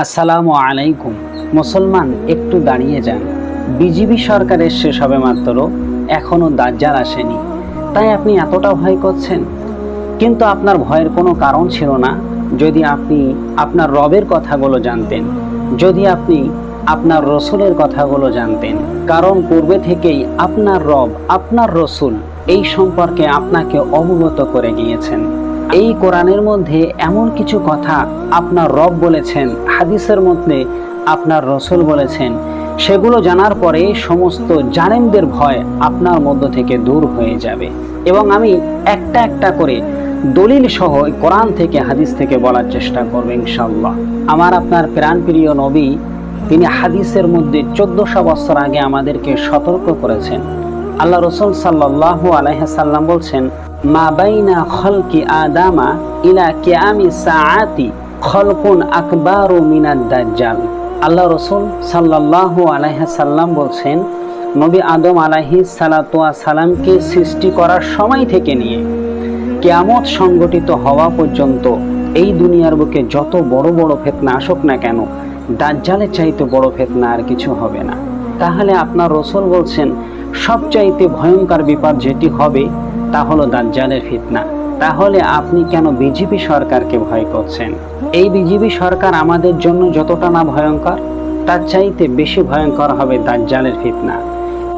আসসালামু আলাইকুম। মুসলমান একটু দাঁড়িয়ে যান। বিজিবি সরকারের শেষ হবে মাত্র, এখনো দাজ্জাল আসেনি, তাই আপনি এতটা ভয় করছেন। কিন্তু আপনার ভয়ের কোনো কারণ ছিল না যদি আপনি আপনার রবের কথাগুলো জানতেন, যদি আপনি আপনার রসুলের কথাগুলো জানতেন। কারণ পূর্বে থেকেই আপনার রব, আপনার রসুল এই সম্পর্কে আপনাকে অবগত করে গিয়েছেন। এই কোরআনের মধ্যে এমন কিছু কথা আপনার রব বলেছেন, হাদিসের মধ্যে আপনার রসুল বলেছেন, সেগুলো জানার পরে সমস্ত জালেমদের ভয় আপনার মধ্য থেকে দূর হয়ে যাবে। এবং আমি একটা একটা করে দলিল সহ কোরআন থেকে হাদিস থেকে বলার চেষ্টা করব ইনশাআল্লাহ। আমার আপনার প্রাণপ্রিয় নবী, তিনি হাদিসের মধ্যে 1400 বছর আগে আমাদেরকে সতর্ক করেছেন। আল্লাহ রসুল সাল্লাল্লাহু আলাইহি সাল্লাম বলছেন, মা বাইনা খলকি আদামা ইলা কিয়ামি সাআতি খলকুন আকবারু মিনাদ দাজ্জাল। আল্লাহ রসুল সাল্লাল্লাহু আলাইহি সাল্লাম বলছেন, নবী আদম আলাইহিস সালাতু ওয়াস সালামকে সৃষ্টি করার সময় থেকে নিয়ে কিয়ামত সংগঠিত হওয়া পর্যন্ত এই দুনিয়ার বুকে যত বড় বড় ফিতনা আসুক না কেন, দাজ্জালের চাইতে বড় ফিতনা আর কিছু হবে না। তাহলে আপনার রসুল বলছেন সবচাইতে ভয়ঙ্কর বিপদ যেটি হবে তা হলো দাজ্জালের ফিতনা। তাহলে আপনি কেন বিজেপি সরকারকে ভয় করছেন? এই বিজেপি সরকার আমাদের জন্য যতটা না ভয়ঙ্কর, তার চাইতে বেশি ভয়ঙ্কর হবে দাজ্জালের ফিতনা।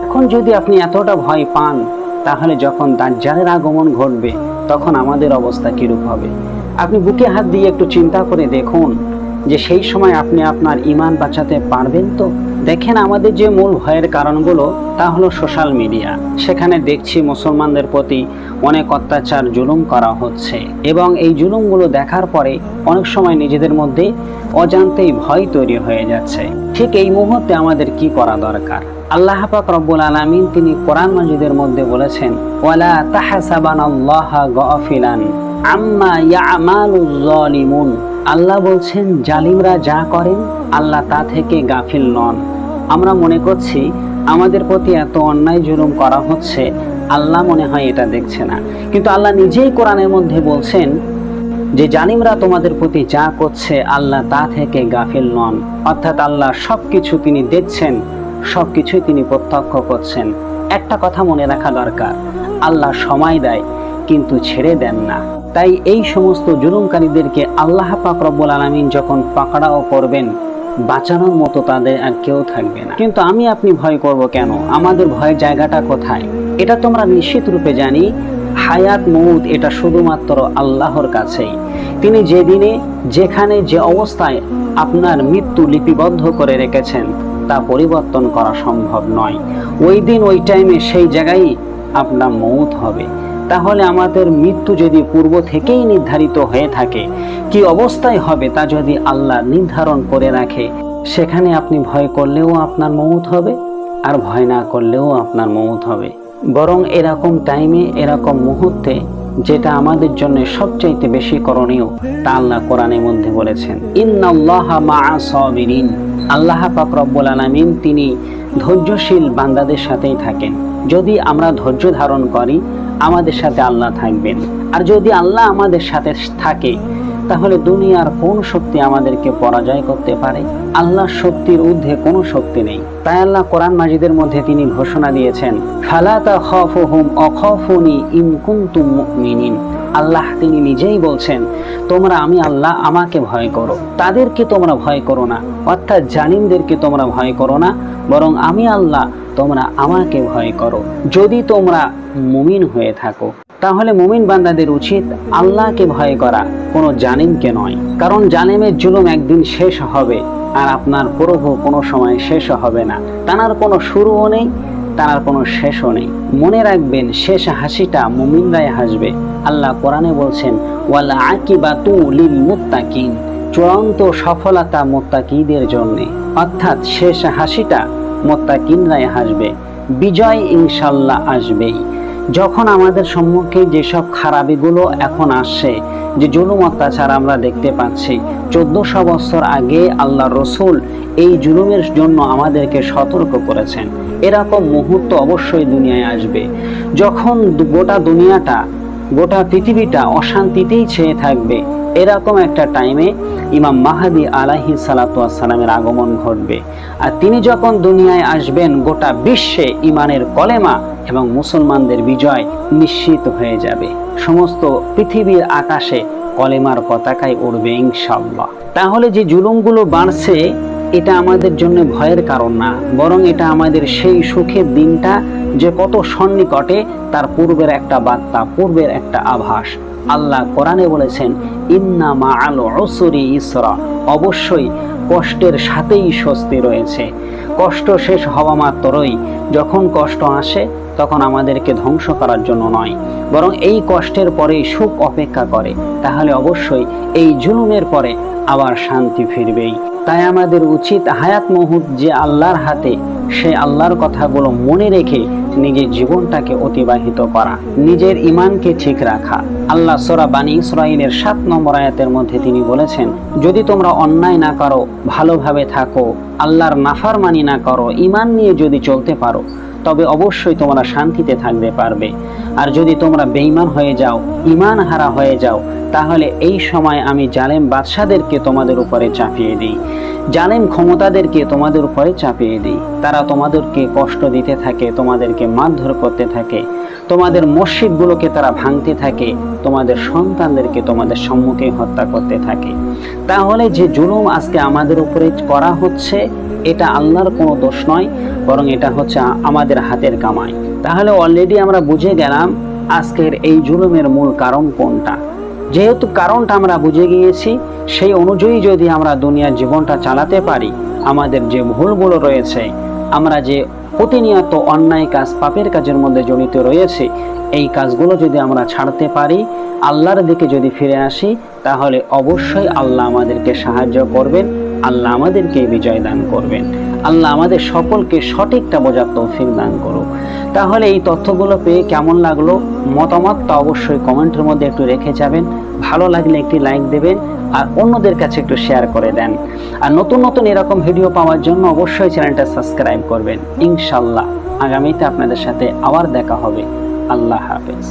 এখন যদি আপনি এতটা ভয় পান, তাহলে যখন দাজ্জালের আগমন ঘটবে তখন আমাদের অবস্থা কিরূপ হবে? আপনি বুকে হাত দিয়ে একটু চিন্তা করে দেখুন যে সেই সময় আপনি আপনার ঈমান বাঁচাতে পারবেন তো? দেখেন, আমাদের যে মূল ভয়ের কারণগুলো তা হলো সোশ্যাল মিডিয়া। সেখানে দেখছি মুসলমানদের প্রতি অনেক অত্যাচার জুলুম করা হচ্ছে, এবং এই জুলুমগুলো দেখার পরে অনেক সময় নিজেদের মধ্যে অজান্তেই ভয় তৈরি হয়ে যাচ্ছে। ঠিক এই মুহূর্তে আমাদের কি করা দরকার? আল্লাহ পাক রব্বুল আলামিন তিনি কোরআন মাজিদের মধ্যে বলেছেন, ওয়ালা তাহসাবানাল্লাহা গাফিলান আম্মা ইয়ামালুজ জালিমুন। আল্লাহ বলছেন, জালিমরা যা করেন আল্লাহ তা থেকে গাফিল নন। আমরা মনে করছি আমাদের প্রতি এত অন্যায় জুলুম করা হচ্ছে, আল্লাহ মনে হয় এটা দেখছে না। কিন্তু আল্লাহ নিজেই কোরআনের মধ্যে বলছেন যে জালিমরা তোমাদের প্রতি যা করছে আল্লাহ তা থেকে গাফিল নন। অর্থাৎ আল্লাহ সবকিছু তিনি দেখছেন, সবকিছুই তিনি প্রত্যক্ষ করছেন। একটা কথা মনে রাখা দরকার, আল্লাহ সময় দেয় কিন্তু ছেড়ে দেন না। তাই এই সমস্ত জুলুমকারীদেরকে আল্লাহ পাক রব্বুল আলামিন যখন পাকড়াও করবেন, বাঁচানোর মতো তাদের আর কেউ থাকবে না। কিন্তু আমি আপনি ভয় করব কেন? আমাদের ভয়ের জায়গাটা কোথায়? এটা তোমরা নিশ্চিত রূপে জানি, হায়াত মউত এটা শুধুমাত্র আল্লাহর কাছেই। তিনি যেদিনে যেখানে যে অবস্থায় আপনার মৃত্যু লিপিবদ্ধ করে রেখেছেন তা পরিবর্তন করা সম্ভব নয়। ওই দিন ওই টাইমে সেই জায়গায় আপনার মউত হবে। তাহলে আমাদের মৃত্যু যদি পূর্ব থেকেই নির্ধারিত হয়ে থাকে, কি অবস্থায় হবে তা যদি আল্লাহ নির্ধারণ করে রাখে, সেখানে আপনি ভয় করলেও আপনার মউত হবে, আর ভয় না করলেও আপনার মউত হবে। বরং এরকম টাইমে, এরকম মুহূর্তে যেটা আমাদের জন্য সবচাইতে বেশি করণীয় তা আল্লাহ কোরআনের মধ্যে বলেছেন, ইন্নাল্লাহা মাআস সাবিরিন। আল্লাহ পাক রব্বুল আলামিন তিনি ধৈর্যশীল বান্দাদের সাথেই থাকেন। যদি আমরা ধৈর্য ধারণ করি, আমাদের সাথে আল্লাহ থাকবেন। আর যদি আল্লাহ আমাদের সাথে থাকে, তাহলে দুনিয়ার কোন শক্তি আমাদেরকে পরাজয় করতে পারে? আল্লাহর শক্তির ঊর্ধ্বে কোনো শক্তি নেই। তাই আল্লাহ কোরআন মাজিদের মধ্যে তিনি ঘোষণা দিয়েছেন, ফালা তাখাফুহুম আখাফুনি ইন কুনতুম মুমিনিন। আল্লাহ তিনি নিজেই বলছেন, তোমরা আমি আল্লাহ আমাকে ভয় করো, তাদেরকে তোমরা ভয় করো না। অর্থাৎ জালিমদেরকে তোমরা ভয় করো না, বরং আমি আল্লাহ তোমরা আমাকে ভয় করো, যদি তোমরা মুমিন হয়ে থাকো। তাহলে মুমিন বান্দাদের উচিত আল্লাহকে ভয় করা, কোনো জালিমকে নয়। কারণ জালিমের জুলুম একদিন শেষ হবে, আর আপনার প্রভু কোনো সময় শেষ হবে না। তার কোনো শুরুও নেই, তার কোনো শেষও নেই। মনে রাখবেন, শেষ হাসিটা মুমিনরাই হাসবে। আল্লাহ কোরআনে বলছেন, ওয়াল আকিবাতু লিল মুত্তাকিন। চূড়ান্ত সফলতা মুত্তাকিদের জন্য। অর্থাৎ শেষ হাসিটা মুত্তাকিনরাই হাসবে, বিজয় ইনশাআল্লাহ আসবেই। যখন আমাদের সম্মুখে যেসব খারাপিগুলো এখন আসছে, যে জুলুম অত্যাচার আমরা দেখতে পাচ্ছি, 1400 বছর আগে আল্লাহ রসুল এই জুলুমের জন্য আমাদেরকে সতর্ক করেছেন। এরকম মুহূর্ত অবশ্যই দুনিয়ায় আসবে, যখন গোটা দুনিয়াটা, গোটা পৃথিবীটা অশান্তিতেই ছেয়ে থাকবে। এরকম একটা টাইমে ইমাম মাহদী আলাইহিস সালাতু ওয়াস সালামের আগমন ঘটবে। আর তিনি যখন দুনিয়ায় আসবেন, গোটা বিশ্বে ইমানের কলেমা এবং মুসলমানদের বিজয় নিশ্চিত হয়ে যাবে। সমস্ত পৃথিবীর আকাশে কলেমার পতাকায় উড়বে ইনশাআল্লাহ। তাহলে যে জুলুমগুলো বাড়ছে, এটা আমাদের জন্য ভয়ের কারণ না, বরং এটা আমাদের সেই সুখের দিনটা যে কত সন্নিকটে তার পূর্বের একটা বার্তা, পূর্বের একটা আভাস। আল্লাহ কোরআনে বলেছেন, ইন্না মাআল উসরি ইসরা, অবশ্যই কষ্টের সাথেই স্বস্তি রয়েছে। কষ্ট শেষ হওয়া মাত্রই, যখন কষ্ট আসে তখন আমাদেরকে ধ্বংস করার জন্য নয়, বরং এই কষ্টের পরে সুখ অপেক্ষা করে। তাহলে অবশ্যই এই জুলুমের পরে আবার শান্তি ফিরবেই। তাই আমাদের উচিত হায়াত মুহূর্ত যে আল্লাহর হাতে, সে আল্লাহর কথাগুলো মনে রেখে নিজের জীবনটাকে অতিবাহিত করা, নিজের ঈমানকে ঠিক রাখা। আল্লাহ সূরা বানী ইসরাঈলের 7 নম্বর আয়াতের মধ্যে তিনি বলেছেন, যদি তোমরা অন্যায় না করো, ভালোভাবে থাকো, আল্লাহর নাফরমানি না করো, ঈমান নিয়ে যদি চলতে পারো, তবে অবশ্যই তোমরা শান্তিতে থাকতে পারবে। আর যদি তোমরা বেঈমান হয়ে যাও, ঈমান হারা হয়ে যাও, তাহলে এই সময় আমি জালেম বাদশাদেরকে তোমাদের উপরে চাপিয়ে দিই, জালেম ক্ষমতাদেরকে তোমাদের উপরে চাপিয়ে দিই। তারা তোমাদেরকে কষ্ট দিতে থাকে, তোমাদেরকে মারধর করতে থাকে, তোমাদের মসজিদগুলোকে তারা ভাঙতে থাকে, তোমাদের সন্তানদেরকে তোমাদের সম্মুখে হত্যা করতে থাকে। তাহলে যে জুলুম আজকে আমাদের উপরে করা হচ্ছে, এটা আল্লাহর কোনো দোষ নয়, বরং এটা হচ্ছে আমাদের হাতের কামাই। তাহলে অলরেডি আমরা বুঝে গেলাম আজকের এই জুলুমের মূল কারণ কোনটা। যেহেতু কারণটা আমরা বুঝে গিয়েছি, সেই অনুযায়ী যদি আমরা দুনিয়ার জীবনটা চালাতে পারি, আমাদের যে ভুলগুলো রয়েছে, আমরা যে প্রতিনিয়ত অন্যায় কাজ, পাপের কাজের মধ্যে জড়িত রয়েছে, এই কাজগুলো যদি আমরা ছাড়তে পারি, আল্লাহর দিকে যদি ফিরে আসি, তাহলে অবশ্যই আল্লাহ আমাদেরকে সাহায্য করবেন, আল্লাহ আমাদেরকে বিজয় দান করবেন। আল্লাহ আমাদের সকলকে সঠিকটা বোঝার তৌফিক দান করুক। তাহলে এই তথ্যগুলো পেয়ে কেমন লাগলো, মতামতটা অবশ্যই কমেন্টের মধ্যে একটু রেখে যাবেন। ভালো লাগলে একটি লাইক দেবেন আর অন্যদের কাছে একটু শেয়ার করে দেন। আর নতুন নতুন এরকম ভিডিও পাওয়ার জন্য অবশ্যই চ্যানেলটা সাবস্ক্রাইব করবেন। ইনশাআল্লাহ আগামীতে আপনাদের সাথে আবার দেখা হবে। আল্লাহ হাফেজ।